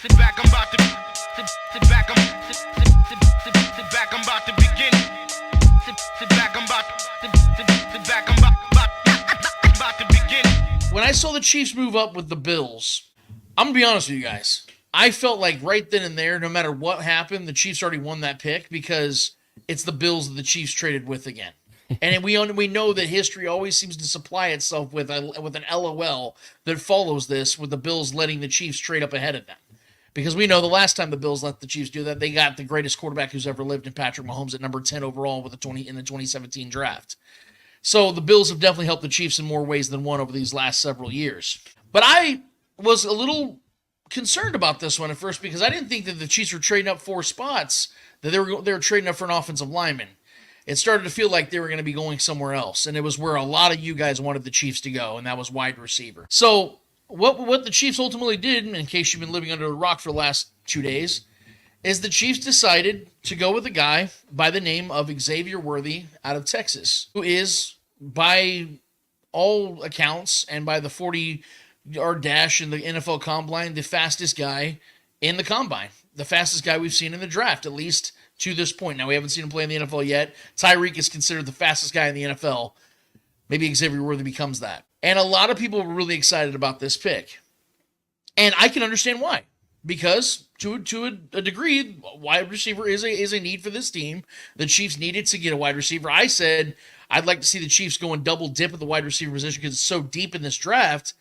Sit back, I'm about to sit back, sit back, I'm about to begin. Sit back, I'm about to begin. When I saw the Chiefs move up with the Bills, I'm gonna be honest with you guys. I felt like right then and there, no matter what happened, the Chiefs already won that pick because it's the Bills that the Chiefs traded with again. And we know that history always seems to supply itself with an LOL that follows this, with the Bills letting the Chiefs trade up ahead of them. Because we know the last time the Bills let the Chiefs do that, they got the greatest quarterback who's ever lived in Patrick Mahomes at number 10 overall in the 2017 draft. So the Bills have definitely helped the Chiefs in more ways than one over these last several years. But I was a little concerned about this one at first because I didn't think that the Chiefs were trading up 4 spots, that they were trading up for an offensive lineman. It started to feel like they were going to be going somewhere else, and it was where a lot of you guys wanted the Chiefs to go, and that was wide receiver. So what the Chiefs ultimately did, in case you've been living under a rock for the last 2 days, is the Chiefs decided to go with a guy by the name of Xavier Worthy out of Texas, who is, by all accounts, and by the 40-yard dash in the NFL Combine, the fastest guy in the Combine, the fastest guy we've seen in the draft, at least to this point. Now, we haven't seen him play in the NFL yet. Tyreek is considered the fastest guy in the NFL. Maybe Xavier Worthy becomes that. And a lot of people were really excited about this pick. And I can understand why. Because, to a degree, wide receiver is a need for this team. The Chiefs needed to get a wide receiver. I said I'd like to see the Chiefs go and double dip at the wide receiver position because it's so deep in this draft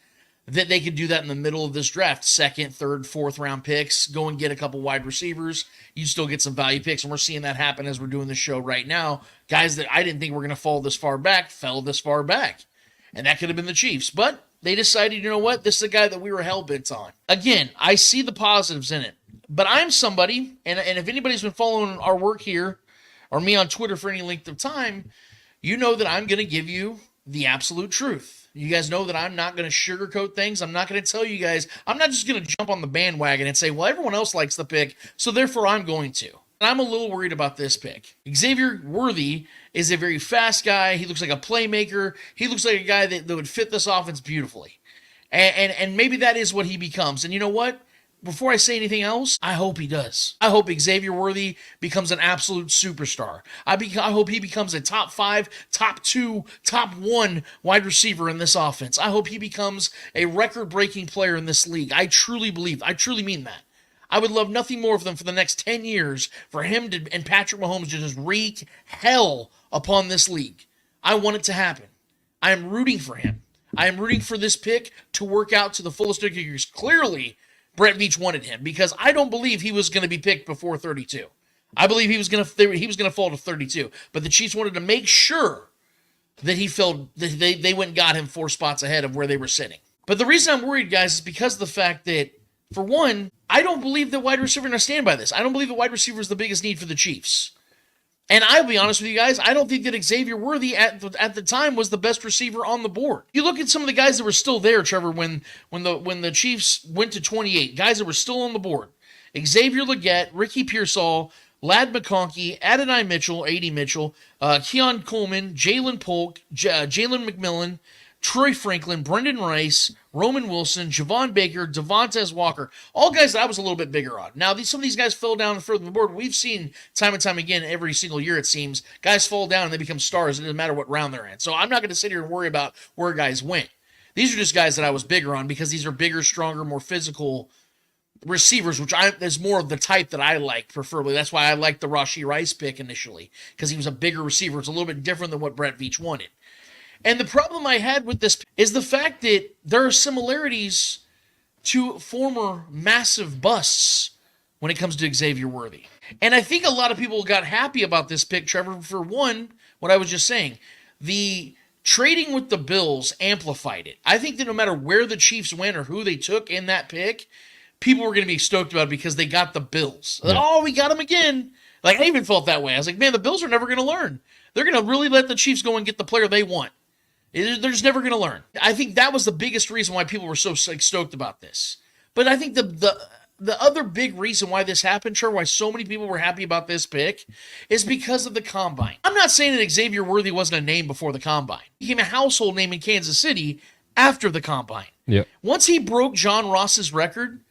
that they could do that in the middle of this draft. 2nd, 3rd, 4th round picks, go and get a couple wide receivers. You still get some value picks, and we're seeing that happen as we're doing the show right now. Guys that I didn't think were going to fall this far back, fell this far back. And that could have been the Chiefs. But they decided, you know what, this is a guy that we were hell-bent on. Again, I see the positives in it. But I'm somebody, and if anybody's been following our work here, or me on Twitter for any length of time, you know that I'm going to give you the absolute truth. You guys know that I'm not going to sugarcoat things. I'm not going to tell you guys. I'm not just going to jump on the bandwagon and say, well, everyone else likes the pick, so therefore I'm going to. And I'm a little worried about this pick. Xavier Worthy is a very fast guy. He looks like a playmaker. He looks like a guy that would fit this offense beautifully. And maybe that is what he becomes. And you know what? Before I say anything else, I hope he does. I hope Xavier Worthy becomes an absolute superstar. I hope he becomes a top 5, top 2, top 1 wide receiver in this offense. I hope he becomes a record-breaking player in this league. I truly mean that. I would love nothing more for them for the next 10 years for him and Patrick Mahomes to just wreak hell upon this league. I want it to happen. I am rooting for him. I am rooting for this pick to work out to the fullest degree. Clearly, Brett Veach wanted him because I don't believe he was going to be picked before 32. I believe he was going to fall to 32. But the Chiefs wanted to make sure that he felt that they went and got him 4 spots ahead of where they were sitting. But the reason I'm worried, guys, is because of the fact that, for one, I don't believe that wide receiver is going to stand by this. I don't believe that wide receiver is the biggest need for the Chiefs. And I'll be honest with you guys, I don't think that Xavier Worthy at the time was the best receiver on the board. You look at some of the guys that were still there, Trevor, when the Chiefs went to 28, guys that were still on the board. Xavier Legette, Ricky Pearsall, Ladd McConkey, Adonai Mitchell, A.D. Mitchell, Keon Coleman, Jalen Polk, Jalen McMillan, Troy Franklin, Brendan Rice, Roman Wilson, Javon Baker, Devontae Walker, all guys that I was a little bit bigger on. Now, some of these guys fell down further on the board. We've seen time and time again, every single year it seems, guys fall down and they become stars. It doesn't matter what round they're in. So I'm not going to sit here and worry about where guys went. These are just guys that I was bigger on because these are bigger, stronger, more physical receivers, which is more of the type that I like, preferably. That's why I liked the Rashee Rice pick initially, because he was a bigger receiver. It's a little bit different than what Brett Veach wanted. And the problem I had with this is the fact that there are similarities to former massive busts when it comes to Xavier Worthy. And I think a lot of people got happy about this pick, Trevor, for one, what I was just saying. The trading with the Bills amplified it. I think that no matter where the Chiefs went or who they took in that pick, people were going to be stoked about it because they got the Bills. Yeah. Oh, we got them again. Like, I even felt that way. I was like, man, the Bills are never going to learn. They're going to really let the Chiefs go and get the player they want. They're just never going to learn. I think that was the biggest reason why people were so stoked about this. But I think the other big reason why this happened, Trevor, why so many people were happy about this pick, is because of the Combine. I'm not saying that Xavier Worthy wasn't a name before the Combine. He became a household name in Kansas City after the Combine. Yep. Once he broke John Ross's record,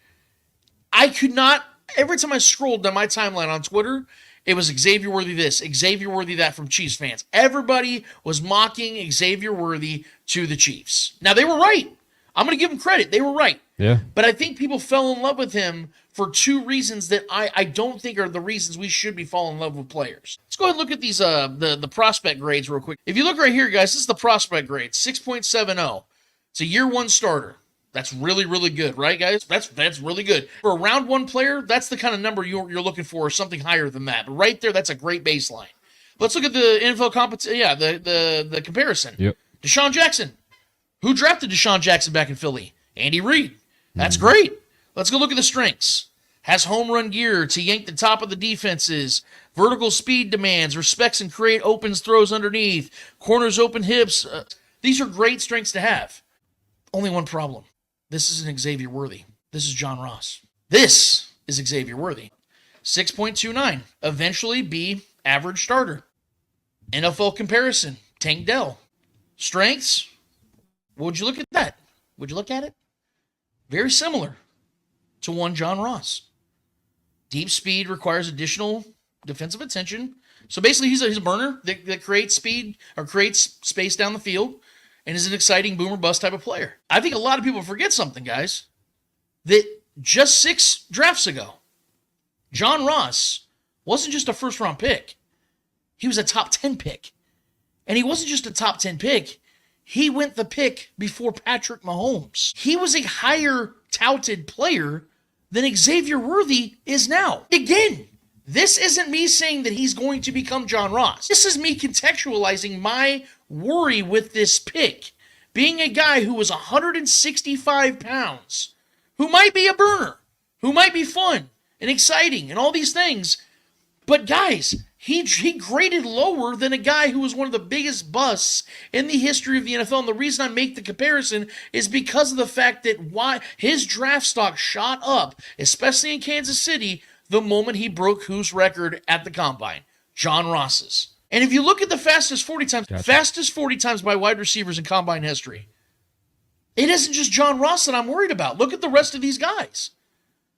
I could not, every time I scrolled down my timeline on Twitter, it was Xavier Worthy this, Xavier Worthy that from Chiefs fans. Everybody was mocking Xavier Worthy to the Chiefs. Now, they were right. I'm going to give them credit. They were right. Yeah. But I think people fell in love with him for two reasons that I don't think are the reasons we should be falling in love with players. Let's go ahead and look at these the prospect grades real quick. If you look right here, guys, this is the prospect grade, 6.70. It's a year one starter. That's really, really good, right, guys? That's really good. For a round one player, that's the kind of number you're looking for, or something higher than that. But right there, that's a great baseline. Let's look at the NFL competition. Yeah, the comparison. Yep. Deshaun Jackson. Who drafted Deshaun Jackson back in Philly? Andy Reid. That's great. Let's go look at the strengths. Has home run gear to yank the top of the defenses. Vertical speed demands. Respects and create opens throws underneath. Corners open hips. These are great strengths to have. Only one problem. This isn't Xavier Worthy. This is John Ross. This is Xavier Worthy. 6.29. Eventually be average starter. NFL comparison. Tank Dell. Strengths. Would you look at that? Would you look at it? Very similar to one John Ross. Deep speed requires additional defensive attention. So basically, he's a burner that creates speed or creates space down the field and is an exciting boomer bust type of player. I think a lot of people forget something, guys, that just 6 drafts ago, John Ross wasn't just a first-round pick. He was a top 10 pick. And he wasn't just a top 10 pick. He went the pick before Patrick Mahomes. He was a higher touted player than Xavier Worthy is now. Again, this isn't me saying that he's going to become John Ross. This is me contextualizing my worry with this pick. Being a guy who was 165 pounds, who might be a burner, who might be fun and exciting and all these things. But guys, he graded lower than a guy who was one of the biggest busts in the history of the NFL. And the reason I make the comparison is because of the fact that why his draft stock shot up, especially in Kansas City, the moment he broke whose record at the Combine? John Ross's. And if you look at the fastest 40 times, fastest 40 times by wide receivers in Combine history, it isn't just John Ross that I'm worried about. Look at the rest of these guys.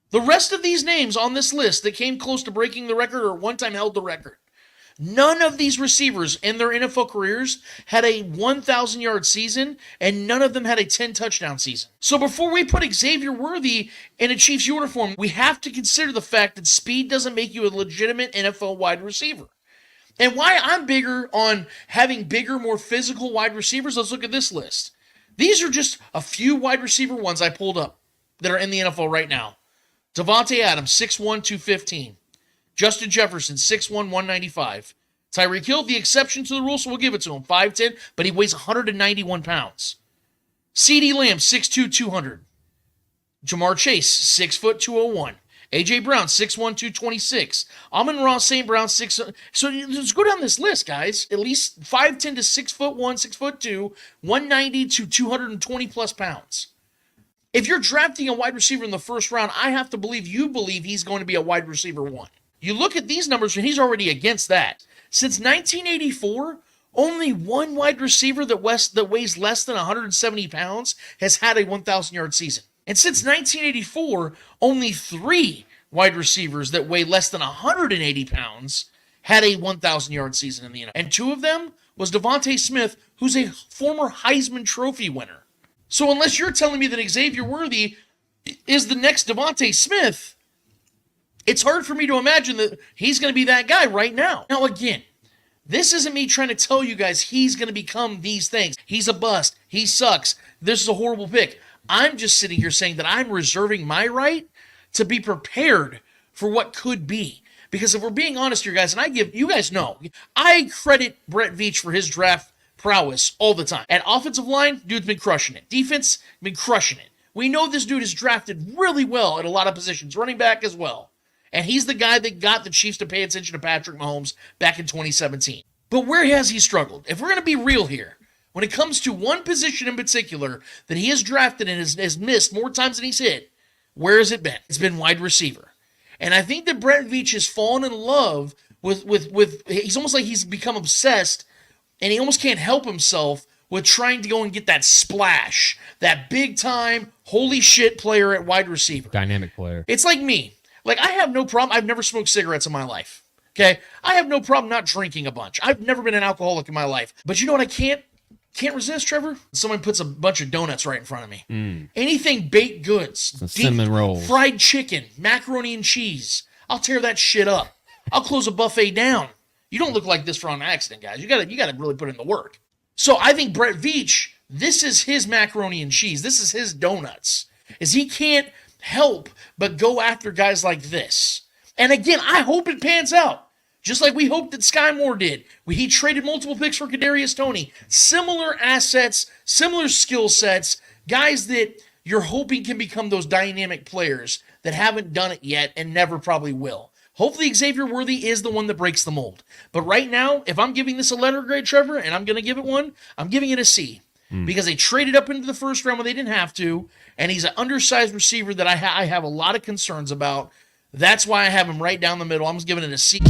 The rest of these names on this list that came close to breaking the record or one time held the record, none of these receivers in their NFL careers had a 1,000-yard season, and none of them had a 10-touchdown season. So before we put Xavier Worthy in a Chiefs uniform, we have to consider the fact that speed doesn't make you a legitimate NFL wide receiver. And why I'm bigger on having bigger, more physical wide receivers, let's look at this list. These are just a few wide receiver ones I pulled up that are in the NFL right now. Devontae Adams, 6'1", 215. Justin Jefferson, 6'1", 195. Tyreek Hill, the exception to the rule, so we'll give it to him. 5'10", but he weighs 191 pounds. CeeDee Lamb, 6'2", 200. Jamar Chase, 6', 201. A.J. Brown, 6'1", 226. Amon-Ra St. Brown, 6. So let's go down this list, guys. At least 5'10" to 6'1", 6'2", 190 to 220-plus pounds. If you're drafting a wide receiver in the first round, I have to believe you believe he's going to be a wide receiver 1. You look at these numbers, and he's already against that. Since 1984, only one wide receiver that weighs less than 170 pounds has had a 1,000-yard season. And since 1984, only 3 wide receivers that weigh less than 180 pounds had a 1,000-yard season in the NFL. And 2 of them was Devontae Smith, who's a former Heisman Trophy winner. So unless you're telling me that Xavier Worthy is the next Devontae Smith, it's hard for me to imagine that he's going to be that guy right now. Now, again, this isn't me trying to tell you guys he's going to become these things. He's a bust. He sucks. This is a horrible pick. I'm just sitting here saying that I'm reserving my right to be prepared for what could be. Because if we're being honest here, guys, and you guys know, I credit Brett Veach for his draft prowess all the time. At offensive line, dude's been crushing it. Defense, been crushing it. We know this dude is drafted really well at a lot of positions, running back as well. And he's the guy that got the Chiefs to pay attention to Patrick Mahomes back in 2017. But where has he struggled? If we're going to be real here, when it comes to one position in particular that he has drafted and has missed more times than he's hit, where has it been? It's been wide receiver. And I think that Brett Veach has fallen in love with he's almost like he's become obsessed, and he almost can't help himself with trying to go and get that splash, that big time, holy shit player at wide receiver. Dynamic player. It's like me. Like, I have no problem. I've never smoked cigarettes in my life. Okay? I have no problem not drinking a bunch. I've never been an alcoholic in my life. But you know what I can't resist, Trevor? Someone puts a bunch of donuts right in front of me. Anything baked goods, cinnamon rolls, fried chicken, macaroni and cheese. I'll tear that shit up. I'll close a buffet down. You don't look like this for an accident, guys. You gotta really put in the work. So I think Brett Veach, this is his macaroni and cheese. This is his donuts. Is he can't help but go after guys like this. And again, I hope it pans out. Just like we hoped that Sky Moore did. He traded multiple picks for Kadarius Toney. Similar assets, similar skill sets, guys that you're hoping can become those dynamic players that haven't done it yet and never probably will. Hopefully Xavier Worthy is the one that breaks the mold. But right now, if I'm giving this a letter grade, Trevor, and I'm going to give it one, I'm giving it a C. Because they traded up into the first round when they didn't have to, and he's an undersized receiver that I have a lot of concerns about. That's why I have him right down the middle. I'm just giving it a C.